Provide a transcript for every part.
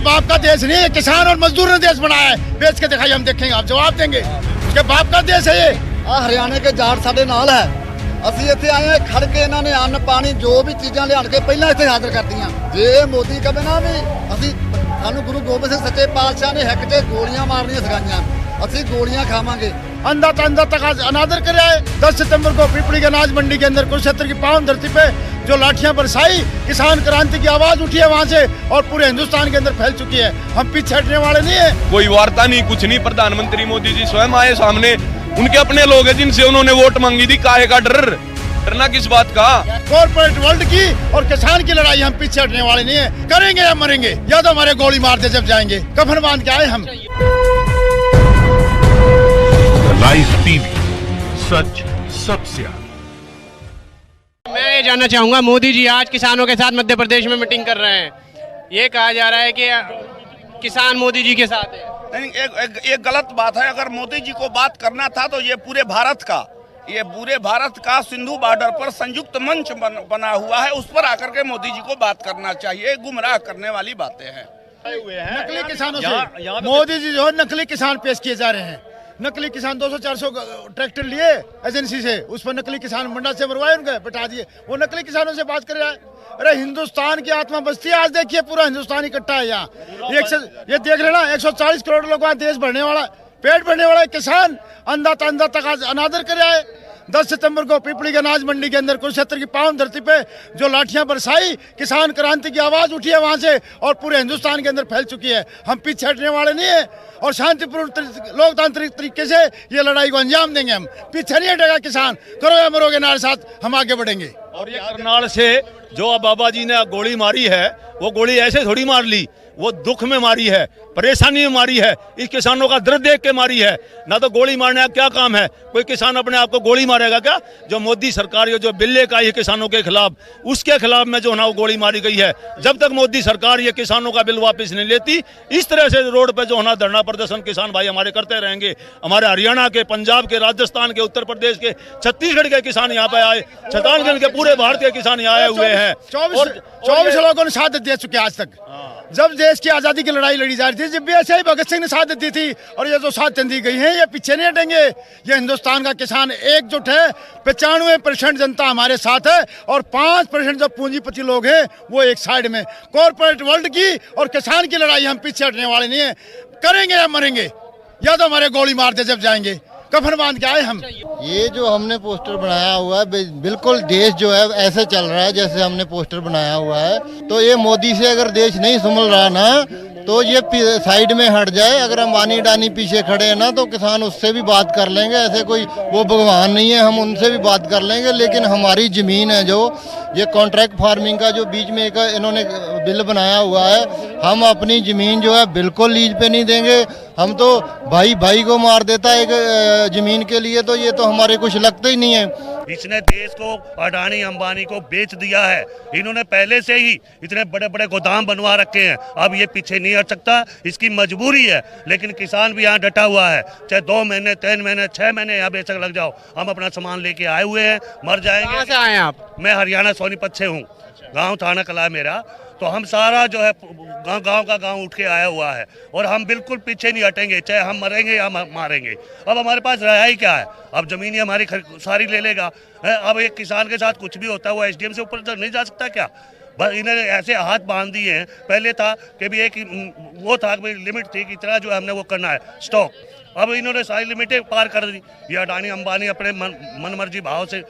बाप का देश नहीं है, किसान और मजदूर ने देश बनाया है। बेच के दिखाई, हम देखेंगे, आप जवाब देंगे। उसके बाप का देश है ये। हरियाणा के जाट साडे नाल है। ਅਸੀਂ ਇੱਥੇ ਆਏ ਹਾਂ ਖੜ ਕੇ ਇਹਨਾਂ ਨੇ ਅੰਨ ਪਾਣੀ ਜੋ ਵੀ ਚੀਜ਼ਾਂ ਲਿਆਣ ਕੇ ਪਹਿਲਾਂ ਇੱਥੇ ਹਾਜ਼ਰ ਕਰਤੀਆਂ। ਜੇ ਮੋਦੀ ਕਹੇ ਨਾ ਵੀ ਅਸੀਂ ਸਾਨੂੰ ਗੁਰੂ ਗੋਬਿੰਦ ਸਿੰਘ ਸੱਚੇ ਪਾਤਸ਼ਾਹ ਨੇ ਹਿੱਕ 'ਚ ਗੋਲੀਆਂ ਮਾਰਨੀਆਂ ਸਿਖਾਈਆਂ, ਅਸੀਂ गोलियां खावांगे। अंधा तक अनादर कर रहा है। 10 सितंबर को पिपड़ी के अनाज मंडी के अंदर कुरुक्षेत्र की पावन धरती पे जो लाठियां बरसाई, किसान क्रांति की आवाज उठी है वहां से और पूरे हिंदुस्तान के अंदर फैल चुकी है। हम पीछे हटने वाले नहीं है। कोई वार्ता नहीं, कुछ नहीं। प्रधानमंत्री मोदी जी स्वयं आए सामने, उनके अपने लोग हैं जिनसे उन्होंने वोट मांगी थी। काहे का डरना किस बात का? कॉर्पोरेट वर्ल्ड की और किसान की लड़ाई हम पीछे हटने वाले नहीं है। करेंगे या मरेंगे, या तो हमारे गोली मारते जब जाएंगे। कफन बांध के आए हम। लाइव टीवी, सच सबसे आगे। मैं ये जानना चाहूंगा, मोदी जी आज किसानों के साथ मध्य प्रदेश में मीटिंग कर रहे हैं। ये कहा जा रहा है कि किसान मोदी जी के साथ है। नहीं, एक गलत बात है। अगर मोदी जी को बात करना था तो ये पूरे भारत का सिंधु बॉर्डर पर संयुक्त मंच बना हुआ है, उस पर आकर के मोदी जी को बात करना चाहिए। गुमराह करने वाली बातें हैं। नकली किसानों से मोदी जी जो नकली किसान पेश किए जा रहे हैं। नकली किसान 200-400 ट्रैक्टर लिए एजेंसी से, उस पर नकली किसान मंडा से मरवाए, उनके बैठा दिए। वो नकली किसानों से बात कर रहा है। अरे हिंदुस्तान की आत्मा बस्ती है। आज देखिए पूरा हिंदुस्तान इकट्ठा है यहाँ। ये देख लेना, 140 करोड़ लोगों का देश भरने वाला, पेट भरने वाला किसान अंधा तक आज अनादर कर रहा है। 10 सितंबर को पिपड़ी के अनाज मंडी के अंदर कुरुक्षेत्र की पावन धरती पे जो लाठियां बरसाई, किसान क्रांति की आवाज उठी है वहां से और पूरे हिंदुस्तान के अंदर फैल चुकी है। हम पीछे हटने वाले नहीं है और शांतिपूर्ण लोकतांत्रिक तरीके से ये लड़ाई को अंजाम देंगे। हम पीछे नहीं हटेगा किसान। करो या मरोगे नारे साथ हम आगे बढ़ेंगे। और ये करनाल से जो बाबा जी ने गोली मारी है, वो गोली ऐसे थोड़ी मार ली, वो दुख में मारी है, परेशानी में मारी है, इस किसानों का दर्द देख के मारी है। ना तो गोली मारने का क्या काम है? कोई किसान अपने आप को गोली मारेगा क्या? जो मोदी सरकार ये जो बिल लेकर आई है किसानों के खिलाफ, उसके खिलाफ में जो ना वो गोली मारी गई है। जब तक मोदी सरकार ये किसानों का बिल वापस नहीं लेती, इस तरह से रोड पे जो ना धरना प्रदर्शन किसान भाई हमारे करते रहेंगे। हमारे हरियाणा के, पंजाब के, राजस्थान के, उत्तर प्रदेश के, छत्तीसगढ़ के किसान यहाँ पे आए, छत्तीसगढ़ के पूरे भारतीय किसान यहाँ आए हुए हैं। 24 लोगों ने शहादत दे चुके आज तक। जब देश की आजादी की लड़ाई लड़ी जा रही थी, जब भी ऐसे ही भगत सिंह ने शहादत दी थी, और ये जो शहादत दी गई है ये पीछे नहीं हटेंगे। ये हिंदुस्तान का किसान एकजुट है। 95% जनता हमारे साथ है और 5% जो पूंजीपति लोग हैं वो एक साइड में। कॉर्पोरेट वर्ल्ड की और किसान की लड़ाई हम पीछे हटने वाले नहीं है। करेंगे या मरेंगे, या तो हमारे गोली मारते जब जाएंगे। कफन बांध के आए हम। ये जो हमने पोस्टर बनाया हुआ है, बिल्कुल देश जो है ऐसे चल रहा है जैसे हमने पोस्टर बनाया हुआ है। तो ये मोदी से अगर देश नहीं संभल रहा ना, तो ये साइड में हट जाए। अगर अंबानी अडानी पीछे खड़े हैं ना, तो किसान उससे भी बात कर लेंगे। ऐसे कोई वो भगवान नहीं है, हम उनसे भी बात कर लेंगे। लेकिन हमारी ज़मीन है जो ये कॉन्ट्रैक्ट फार्मिंग का जो बीच में एक इन्होंने बिल बनाया हुआ है, हम अपनी ज़मीन जो है बिल्कुल लीज पे नहीं देंगे। हम तो भाई को मार देता है एक ज़मीन के लिए, तो ये तो हमारे कुछ लगता ही नहीं है। इसने देश को अडानी अंबानी को बेच दिया है। इन्होंने पहले से ही इतने बड़े बड़े गोदाम बनवा रखे हैं। अब ये पीछे नहीं हट सकता, इसकी मजबूरी है। लेकिन किसान भी यहाँ डटा हुआ है। चाहे 2 महीने, 3 महीने, 6 महीने यहाँ बेशक लग जाओ, हम अपना सामान लेके आए हुए हैं। मर जाएंगे। कहाँ से आए हैं आप? मैं हरियाणा सोनीपत से हूँ। गाँव थाना कला है मेरा। तो हम सारा जो है गांव का गांव उठ के आया हुआ है और हम बिल्कुल पीछे नहीं हटेंगे, चाहे हम मरेंगे या मारेंगे। अब हमारे पास रहा ही क्या है? अब जमीन हमारी सारी ले लेगा। अब एक किसान के साथ कुछ भी होता है वो एसडीएम से ऊपर तो नहीं जा सकता क्या? बस इन्होंने ऐसे हाथ बांध दिए हैं। पहले था कि भी एक वो था कि लिमिट थी कि इतना जो है हमने वो करना है स्टॉक। अब इन्होंने सारी लिमिटें पार कर दी। ये अडानी अंबानी अपने मन मर्जी भाव से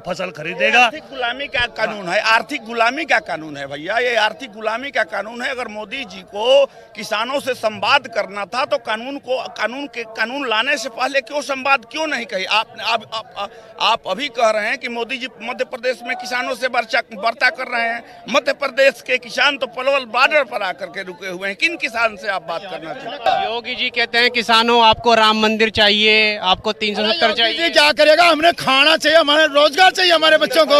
फसल खरीदेगा। आर्थिक गुलामी का कानून है। आर्थिक गुलामी का कानून है भैया, ये आर्थिक गुलामी का कानून है। अगर मोदी जी को किसानों से संवाद करना था तो कानून लाने से पहले क्यों संवाद क्यों नहीं कही? आप अभी कह रहे हैं कि मोदी जी मध्य प्रदेश में किसानों से वार्ता कर रहे हैं। मध्य प्रदेश के किसान तो पलवल बॉर्डर पर आकर के रुके हुए हैं। किन किसान से आप बात करना चाहते हैं? योगी जी कहते हैं किसानों आपको राम मंदिर चाहिए, आपको 370 चाहिए। क्या करेगा? हमने खाना चाहिए, हमारे रोजगार चाहिए हमारे बच्चों को।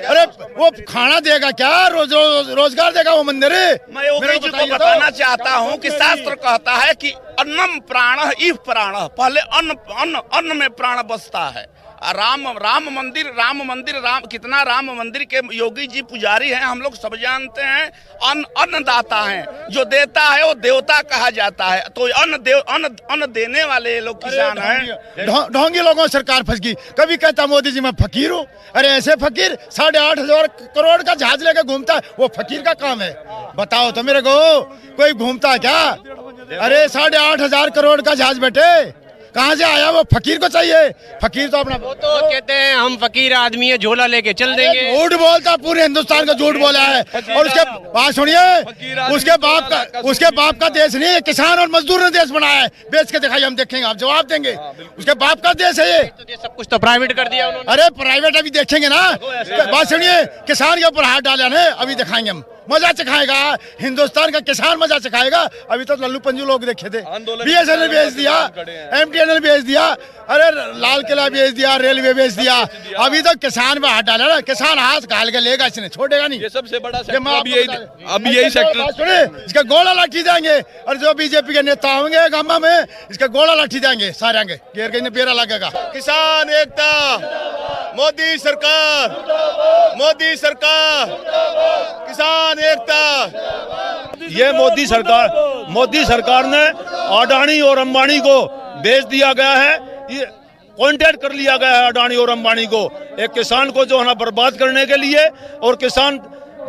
अरे वो खाना देगा क्या? रोजगार देगा वो मंदिर? मैं योगी जी को बताना चाहता हूँ कि शास्त्र कहता है कि अन्नम प्राणः इह प्राणः। पहले अन्न में प्राण बसता है। राम मंदिर कितना राम मंदिर के योगी जी पुजारी हैं, हम लोग सब जानते हैं। अन्नदाता हैं, जो देता है वो देवता कहा जाता है। तो अन्न देने वाले ये लोग किसान हैं। ढोंगी लोगों में सरकार फंस गई। कभी कहता मोदी जी मैं फकीर हूँ, अरे ऐसे फकीर 8,500 करोड़ का जहाज लेकर घूमता है, वो फकीर का काम है? बताओ तो मेरे को, कोई घूमता है क्या? अरे 8,500 करोड़ का जहाज बेटे कहाँ से आया? वो फकीर को चाहिए। फकीर तो अपना, वो तो कहते हैं हम फकीर आदमी है, झोला लेके चल देंगे। झूठ बोलता, पूरे हिंदुस्तान का झूठ बोला है। और उसके बात सुनिए, उसके बाप का देश नहीं है, किसान और मजदूर ने देश बनाया है। बेच के दिखाई, हम देखेंगे, आप जवाब देंगे। उसके बाप का देश है ये। तो सब कुछ तो प्राइवेट कर दिया उन्होंने। अरे प्राइवेट अभी देखेंगे ना। बात सुनिए, किसान के ऊपर हाथ डाला ना, अभी दिखाएंगे हम। मजा चखाएगा हिंदुस्तान का किसान, मजा चखाएगा। अभी तो लल्लू पंजू लोग देखे थे, BSNL बेच दिया, MTNL बेच दिया, अरे लाल किला बेच दिया, रेलवे बेच दिया। अभी तो किसान पे हाथ डाला ना, किसान हाथ घाल के लेगा, इसने छोड़ेगा नहीं। ये सबसे बड़ा सेक्टर अब यही सेक्टर। सुनिए, इसका गोला लाठी देंगे, और जो बीजेपी के नेता होंगे गामा में, इसका गोला लाठी देंगे सारे, घेर के बेरा लगेगा। किसान एकता, मोदी सरकार, मोदी सरकार, किसान एकता। ये मोदी सरकार ने अडानी और अंबानी को बेच दिया गया है। ये कॉन्ट्रैक्ट कर लिया गया है अडानी और अंबानी को, एक किसान को जो है ना बर्बाद करने के लिए। और किसान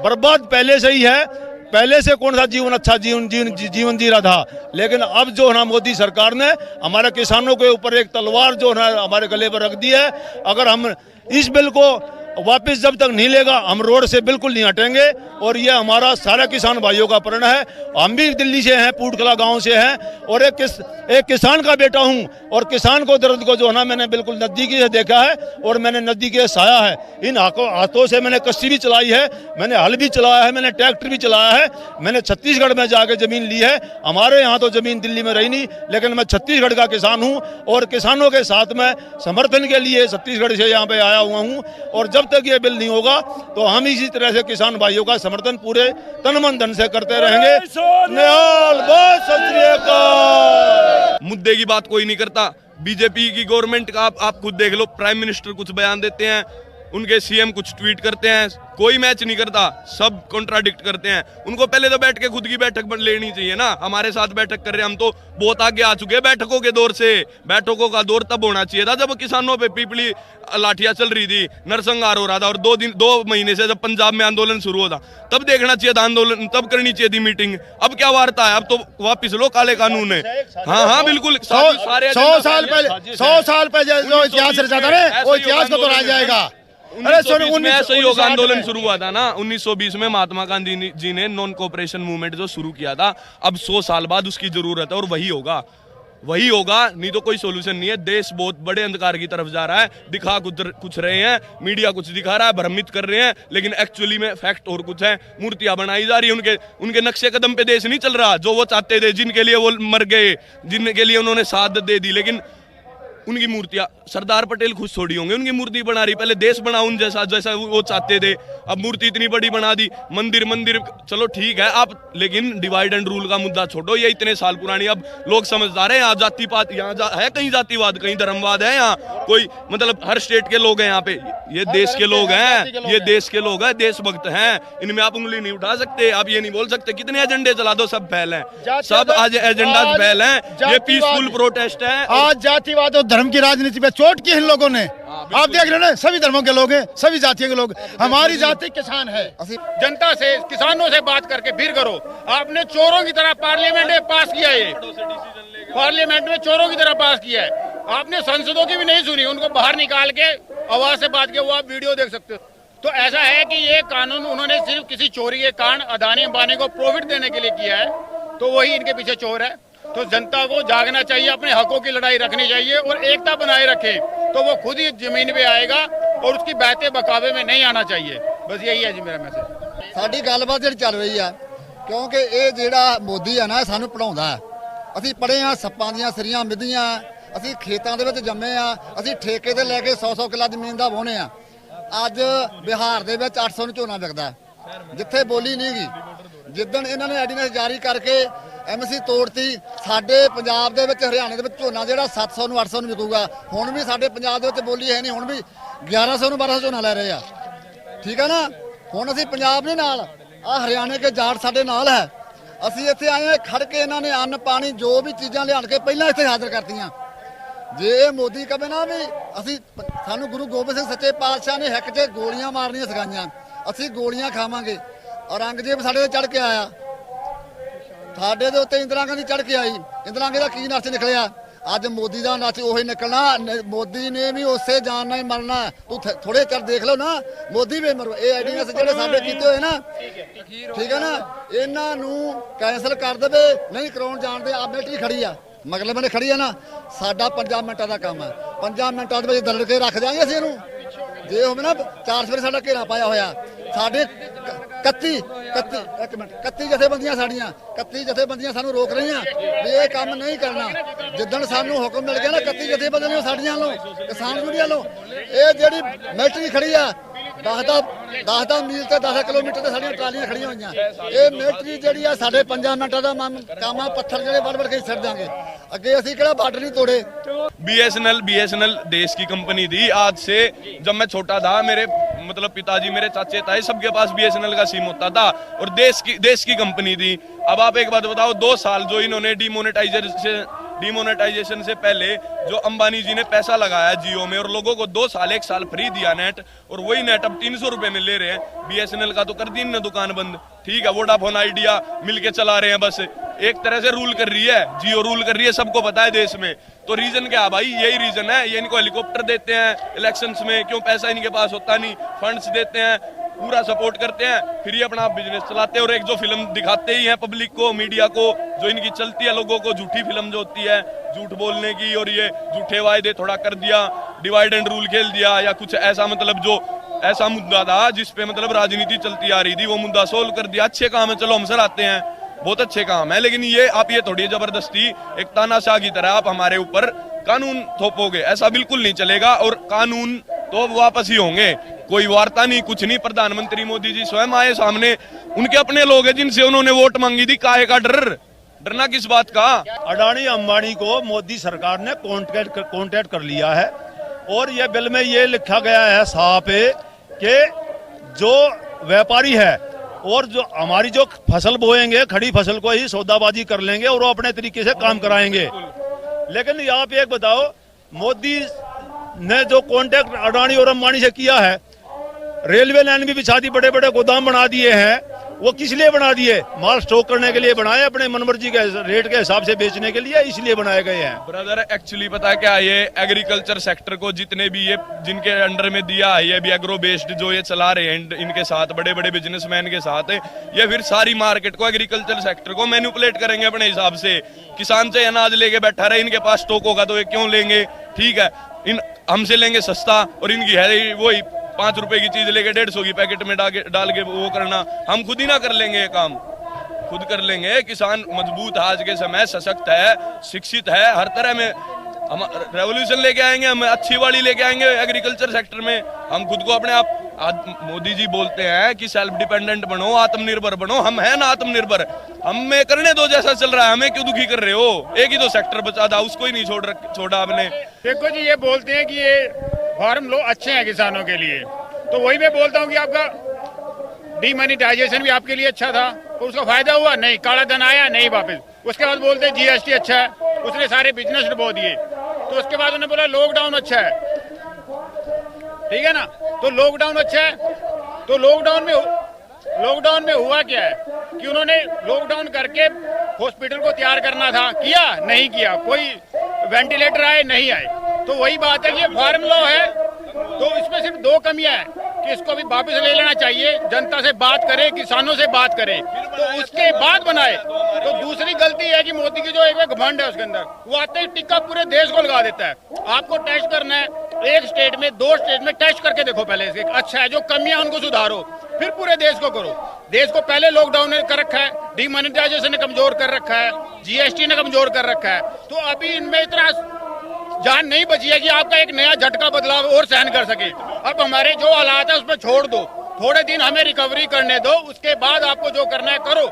बर्बाद पहले से ही है, पहले से कौन सा जीवन अच्छा जीवन जी रहा था। लेकिन अब जो है ना मोदी सरकार ने हमारे किसानों के ऊपर एक तलवार जो है ना हमारे गले पर रख दी है। अगर हम इस बिल को वापस जब तक नहीं लेगा, हम रोड से बिल्कुल नहीं हटेंगे। और ये हमारा सारा किसान भाइयों का प्रण है। हम भी दिल्ली से हैं, पूटकला गांव से हैं, और एक किसान का बेटा हूं। और किसान को दर्द को जो है ना मैंने बिल्कुल नज़दीकी से देखा है, और मैंने नज़दीकी से साया है। इन हाथों से मैंने कस्सी भी चलाई है, मैंने हल भी चलाया है, मैंने ट्रैक्टर भी चलाया है। मैंने छत्तीसगढ़ में जाके ज़मीन ली है। हमारे यहाँ तो ज़मीन दिल्ली में रही नहीं, लेकिन मैं छत्तीसगढ़ का किसान हूँ, और किसानों के साथ में समर्थन के लिए छत्तीसगढ़ से यहाँ पे आया हुआ हूँ। और जब तक ये बिल नहीं होगा तो हम इसी तरह से किसान भाइयों का समर्थन पूरे तन मन धन से करते रहेंगे। मुद्दे की बात कोई नहीं करता। बीजेपी की गवर्नमेंट का आप खुद देख लो, प्राइम मिनिस्टर कुछ बयान देते हैं, उनके CM कुछ ट्वीट करते हैं, कोई मैच नहीं करता, सब कॉन्ट्राडिक्ट करते हैं। उनको पहले तो बैठ के खुद की बैठक लेनी चाहिए ना। हमारे साथ बैठक कर रहे हैं, हम तो बहुत आगे आ चुके हैं बैठकों के दौर से। बैठकों का दौर तब होना चाहिए था जब किसानों पे पीपली लाठियां चल रही थी, नरसंहार हो रहा था, और 2 महीने से जब पंजाब में आंदोलन शुरू होता तब देखना चाहिए था आंदोलन, तब करनी चाहिए थी मीटिंग। अब क्या वार्ता है? अब तो वापिस लो काले कानून है। हाँ बिल्कुल, 100 साल पहले जो इतिहास रचा था ना, वो इतिहास को तो रह जाएगा। अरे सुनो, असहयोग आंदोलन शुरू हुआ था ना 1920 में, महात्मा गांधी जी ने नॉन कोऑपरेशन मूवमेंट जो शुरू किया था। अब 100 साल बाद उसकी जरूरत है, और वही होगा, नहीं तो कोई सोल्यूशन नहीं है। देश बहुत बड़े अंधकार की तरफ जा रहा है। दिखा कुछ रहे हैं, मीडिया कुछ दिखा रहा है, भ्रमित कर रहे हैं, लेकिन एक्चुअली में फैक्ट और कुछ है। मूर्तियां बनाई जा रही है, उनके नक्शे कदम पे देश नहीं चल रहा। जो वो चाहते थे, जिनके लिए वो मर गए, जिनके लिए उन्होंने शहादत दे दी, लेकिन उनकी मूर्तियां, सरदार पटेल खुश थोड़ी होंगे उनकी मूर्ति बना रही। पहले देश बनाओ जैसा वो चाहते थे। अब मूर्ति इतनी बड़ी बना दी, मंदिर चलो ठीक है आप, लेकिन डिवाइड एंड रूल का मुद्दा छोड़ो, ये इतने साल पुरानी। अब लोग समझदार हैं, यहाँ जातिवाद, यहाँ है कहीं जातिवाद, कहीं धर्मवाद है। यहाँ कोई मतलब हर स्टेट के लोग हैं यहाँ पे, ये देश के लोग हैं, ये देश के लोग हैं, देशभक्त हैं, इनमें आप उंगली नहीं उठा सकते। आप ये नहीं बोल सकते कितने एजेंडे चला दो, सब फैल हैं, सब आज एजेंडा फैल हैं। ये पीसफुल प्रोटेस्ट है। आज जातिवाद और धर्म की राजनीति पे चोट की इन लोगों ने। आप देख रहे हो ना, सभी धर्मों के लोग हैं, सभी जातियों के लोग। हमारी जाति किसान है। जनता से, किसानों से बात करके फिर करो। आपने चोरों की तरह पार्लियामेंट में पास किया है, पार्लियामेंट में चोरों की तरह पास किया है। आपने सांसदों की भी नहीं सुनी, उनको बाहर निकाल के आवाज से बात किया, वो आप वीडियो देख सकते हो। तो ऐसा है कि ये कानून उन्होंने सिर्फ किसी चोरी के कारण अदानी अंबानी को प्रॉफिट देने के लिए किया है, तो वही इनके पीछे चोर है। तो जनता को जागना चाहिए, अपने हकों की लड़ाई रखनी चाहिए, और एकता बनाए रखे तो वो खुद ही जमीन पे आएगा, और उसकी बहते बकावे में नहीं आना चाहिए। बस यही है जी मेरा मैसेज। ਸਾਡੀ ਗੱਲਬਾਤ ਜਿਹੜੀ ਚੱਲ ਰਹੀ ਆ, ਕਿਉਂਕਿ ਇਹ ਜਿਹੜਾ ਮੋਦੀ ਆ ਨਾ ਸਾਨੂੰ ਪੜਾਉਂਦਾ। ਅਸੀਂ ਪੜ੍ਹੇ ਆ ਸੱਪਾਂ ਦੀਆਂ ਸਰੀਆਂ ਮਿੱਧੀਆਂ, ਅਸੀਂ ਖੇਤਾਂ ਦੇ ਵਿੱਚ ਜੰਮੇ ਆ, ਅਸੀਂ ਠੇਕੇ ਤੇ ਲੈ ਕੇ 100-100 ਕਿੱਲਾ ਜ਼ਮੀਨ ਦਾ ਵਾਹੁੰਦੇ ਆ। ਅੱਜ ਬਿਹਾਰ ਦੇ ਵਿੱਚ 800 ਨੂੰ ਝੋਨਾ ਵਿਕਦਾ, ਜਿੱਥੇ ਬੋਲੀ ਨਹੀਂ ਗਈ। ਜਿੱਦਣ ਇਹਨਾਂ ਨੇ ਆਰਡੀਨੈਂਸ ਜਾਰੀ ਕਰਕੇ ਐਮਸੀ ਤੋੜਤੀ। ਸਾਡੇ ਪੰਜਾਬ ਦੇ ਵਿੱਚ ਹਰਿਆਣੇ ਦੇ ਵਿੱਚ ਝੋਨਾ ਜਿਹੜਾ 700 ਨੂੰ 800 ਨੂੰ ਵਿਕੂਗਾ, ਹੁਣ ਵੀ ਸਾਡੇ ਪੰਜਾਬ ਦੇ ਵਿੱਚ ਬੋਲੀ ਹੈ ਨਹੀਂ, ਹੁਣ ਵੀ 1100 ਨੂੰ 1200 ਝੋਨਾ ਲੈ ਰਹੇ ਆ। ਠੀਕ ਹੈ ਨਾ, ਹੁਣ ਅਸੀਂ ਪੰਜਾਬ ਨਹੀਂ ਨਾਲ, ਆ ਹਰਿਆਣੇ ਕੇ ਜਾਟ ਸਾਡੇ ਨਾਲ ਹੈ। ਅਸੀਂ ਇੱਥੇ ਆਏ ਹਾਂ ਖੜ ਕੇ, ਇਹਨਾਂ ਨੇ ਅੰਨ ਪਾਣੀ ਜੋ ਵੀ ਚੀਜ਼ਾਂ ਲਿਆਣ ਕੇ ਪਹਿਲਾਂ ਇੱਥੇ ਹਾਜ਼ਰ ਕਰਤੀਆਂ। ਜੇ ਮੋਦੀ ਕਹੇ ਨਾ ਵੀ ਅਸੀਂ, ਸਾਨੂੰ ਗੁਰੂ ਗੋਬਿੰਦ ਸਿੰਘ ਸੱਚੇ ਪਾਤਸ਼ਾਹ ਨੇ ਹਿੱਕ 'ਚ ਗੋਲੀਆਂ ਮਾਰਨੀਆਂ ਸਿਖਾਈਆਂ, ਅਸੀਂ ਗੋਲੀਆਂ ਖਾਵਾਂਗੇ। ਔਰੰਗਜ਼ੇਬ ਸਾਡੇ ਤੇ ਚੜ ਕੇ ਆਇਆ, ਸਾਡੇ ਦੇ ਉੱਤੇ ਇੰਦਰਾ ਗਾਂਧੀ ਚੜ ਕੇ ਆਈ। ਇੰਦਰਾ ਗਾਂਧੀ ਦਾ ਕੀ ਨੱਚ ਨਿਕਲਿਆ, ਅੱਜ ਮੋਦੀ ਦਾ ਨੱਚ ਉਹੀ ਨਿਕਲਣਾ। ਮੋਦੀ ਨੇ ਵੀ ਉਸੇ ਜਾਨ ਨਾਲ ਹੀ ਮਰਨਾ। ਤੂੰ ਥੋੜੇ ਚਿਰ ਦੇਖ ਲਓ ਨਾ, ਮੋਦੀ ਵੀ ਮਰੋ। ਇਹ ਆਈਡੀਐਸ ਜਿਹੜੇ ਸਾਡੇ ਕੀਤੇ ਹੋਏ ਨਾ, ਠੀਕ ਹੈ ਨਾ, ਇਹਨਾਂ ਨੂੰ ਕੈਂਸਲ ਕਰ ਦੇਵੇ, ਨਹੀਂ ਕਰਾਉਣ ਜਾਣਦੇ। ਆ ਮਿਲਟਰੀ ਖੜੀ ਆ, ਮਗਲੇ ਬੰਨੇ ਖੜੀ ਆ ਨਾ, ਸਾਡਾ 5 ਮਿੰਟਾਂ ਦਾ ਕੰਮ ਹੈ। 5 ਮਿੰਟਾਂ ਦੇ ਵਿੱਚ ਦਲੜ ਕੇ ਰੱਖ ਦਿਆਂਗੇ ਅਸੀਂ ਇਹਨੂੰ। ਜੇ ਹੋਵੇ ਨਾ 4 ਸਵੇਰੇ ਸਾਡਾ ਘੇਰਾ ਪਾਇਆ ਹੋਇਆ, ਸਾਡੇ 31 ਜਥੇਬੰਦੀਆਂ ਸਾਡੀਆਂ 31 ਜਥੇਬੰਦੀਆਂ ਸਾਨੂੰ ਰੋਕ ਰਹੀਆਂ ਵੀ ਇਹ ਕੰਮ ਨਹੀਂ ਕਰਨਾ। ਜਿੱਦਣ ਸਾਨੂੰ ਹੁਕਮ ਮਿਲ ਗਿਆ ਨਾ 31 ਜਥੇਬੰਦੀਆਂ ਸਾਡੀਆਂ ਵੱਲੋਂ, ਕਿਸਾਨ ਯੂਨੀਅਨ ਵੱਲੋਂ, ਇਹ ਜਿਹੜੀ ਮਿਲਟਰੀ ਖੜੀ ਆ 10 ਮੀਲ ਤੇ 10 ਕਿਲੋਮੀਟਰ ਤੇ ਸਾਡੀਆਂ ਟਰਾਲੀਆਂ ਖੜੀਆਂ ਹੋਈਆਂ। ਇਹ ਮਿਲਟਰੀ ਜਿਹੜੀ ਆ ਸਾਡੇ 5 ਮਿੰਟਾਂ ਦਾ ਕੰਮ ਆ। ਪੱਥਰ ਜਿਹੜੇ ਵੜ ਕੇ ਛੱਡ ਦਾਂਗੇ, ਅੱਗੇ ਅਸੀਂ ਕਿਹੜਾ ਬਾਰਡਰ ਨਹੀਂ ਤੋੜੇ। BSNL देश की कंपनी थी। आज से जब मैं छोटा था, मेरे मतलब पिताजी, मेरे चाचे ताए, सबके पास BSNL का सिम होता था और देश की कंपनी थी। अब आप एक बात बताओ, 2 साल जो इन्होंने डिमोनेटाइजेशन से पहले जो अंबानी जी ने पैसा लगाया जियो में, और लोगों को 2 साल 1 साल फ्री दिया नेट, और वही नेट अब 300 रुपए में ले रहे हैं। BSNL का तो कर दी ना दुकान बंद, ठीक है। वोडाफोन आइडिया मिलके चला रहे हैं, बस एक तरह से रूल कर रही है, जियो रूल कर रही है, सबको पता है देश में। तो रीजन क्या है भाई, यही रीजन है। ये इनको हेलीकॉप्टर देते हैं इलेक्शंस में, क्यों? पैसा इनके पास होता नहीं, फंड्स देते हैं, पूरा सपोर्ट करते हैं, फिर ये अपना बिजनेस चलाते हैं। और एक जो फिल्म दिखाते ही हैं पब्लिक को, मीडिया को, जो इनकी चलती है लोगों को, झूठी फिल्म जो होती है झूठ बोलने की, और ये झूठे वायदे थोड़ा कर दिया, डिवाइड एंड रूल खेल दिया, या कुछ ऐसा, मतलब जो ऐसा मुद्दा था जिस पे मतलब राजनीति चलती आ रही थी, वो मुद्दा सोल्व कर दिया। अच्छे काम है, चलो हम सर आते हैं, बहुत अच्छे काम है। लेकिन ये आप ये थोड़ी जबरदस्ती एक तानाशाह की तरह आप हमारे ऊपर कानून थोपोगे, ऐसा बिल्कुल नहीं चलेगा। और कानून तो वापस ही होंगे, कोई वार्ता नहीं, कुछ नहीं। प्रधानमंत्री मोदी जी स्वयं आए सामने, उनके अपने लोग हैं जिनसे उन्होंने वोट मांगी थी। काहे का डरना किस बात का? अडानी अंबानी को मोदी सरकार ने कॉन्टेक्ट कर लिया है, और ये बिल में ये लिखा गया है साफ कि जो व्यापारी है और जो हमारी जो फसल बोएंगे, खड़ी फसल को ही सौदाबाजी कर लेंगे और वो अपने तरीके से काम कराएंगे। लेकिन यहाँ पे एक बताओ, मोदी ने जो कॉन्टेक्ट अडानी और अंबानी से किया है, रेलवे लाइन भी बिछा दी, बड़े बड़े गोदाम बना दिए हैं, वो किस लिए बना दिए? माल स्टॉक करने के लिए बनाए, अपने मनमर्जी के रेट के हिसाब से बेचने के लिए, इसलिए बनाए गए हैं। ब्रदर एक्चुअली पता है क्या, ये एग्रीकल्चर सेक्टर को जितने भी ये जिनके अंडर में दिया है, ये भी एग्रो बेस्ड जो ये चला रहे हैं इनके साथ, बड़े बड़े बिजनेसमैन के साथ, ये फिर सारी मार्केट को, एग्रीकल्चर सेक्टर को मैनिपुलेट करेंगे अपने हिसाब से। किसान से अनाज लेके बैठा रहे, इनके पास स्टॉक होगा तो ये क्यों लेंगे? ठीक है, इन हमसे लेंगे सस्ता, और इनकी है वही 5 रुपए की चीज लेके 150 की पैकेट में डाल के वो करना। हम खुद ही ना कर लेंगे ये काम, खुद कर लेंगे। किसान मजबूत है आज के समय, सशक्त है, शिक्षित है, हर तरह में हम रेवोल्यूशन लेके आएंगे, हम अच्छी वाली लेके आएंगे एग्रीकल्चर सेक्टर में। हम खुद को अपने आप, मोदी जी बोलते हैं कि सेल्फ डिपेंडेंट बनो, आत्मनिर्भर बनो, हम है ना आत्मनिर्भर। हमें करने दो जैसा चल रहा है, हमें क्यों दुखी कर रहे हो? एक ही तो सेक्टर बचा था, उसको ही नहीं छोड़ा आपने। देखो जी, ये बोलते हैं कि ये फार्म लो अच्छे हैं किसानों के लिए, तो वही मैं बोलता हूँ कि आपका डीमोनेटाइजेशन भी आपके लिए अच्छा था, तो उसका फायदा हुआ नहीं, काला धन आया नहीं वापस। उसके बाद बोलते हैं GST अच्छा है, उसने सारे बिजनेस डुबो दिए। तो उसके बाद उन्होंने बोला लॉकडाउन अच्छा है, ठीक है ना, तो लॉकडाउन अच्छा है। तो लॉकडाउन में हुआ क्या है कि उन्होंने लॉकडाउन करके हॉस्पिटल को तैयार करना था, किया नहीं किया, कोई वेंटिलेटर आए नहीं आए। तो वही बात है कि ये फार्म लॉ है, तो इसमें सिर्फ 2 कमियां हैं कि इसको भी वापस ले लेना चाहिए, जनता से बात करे, किसानों से बात करे, तो उसके बाद बनाए। तो दूसरी गलती है कि मोदी की जो एक घमंड है उसके अंदर, वो आते ही टिक्का पूरे देश को लगा देता है। आपको टेस्ट करना है, 1 स्टेट में 2 स्टेट में टेस्ट करके देखो पहले इसके, अच्छा है, जो कमियां उनको सुधारो, फिर पूरे देश को करो। देश को पहले लॉकडाउन ने कर रखा है, डीमोनेटाइजेशन ने कमजोर कर रखा है, GST ने कमजोर कर रखा है, तो अभी इनमें इतना जान नहीं बची है कि आपका एक नया झटका बदलाव और सहन कर सके। अब हमारे जो हालात है उसमें छोड़ दो, थोड़े दिन हमें रिकवरी करने दो, उसके बाद आपको जो करना है करो।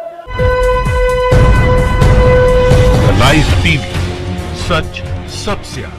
लाइव टीवी, सच सबसे आगे।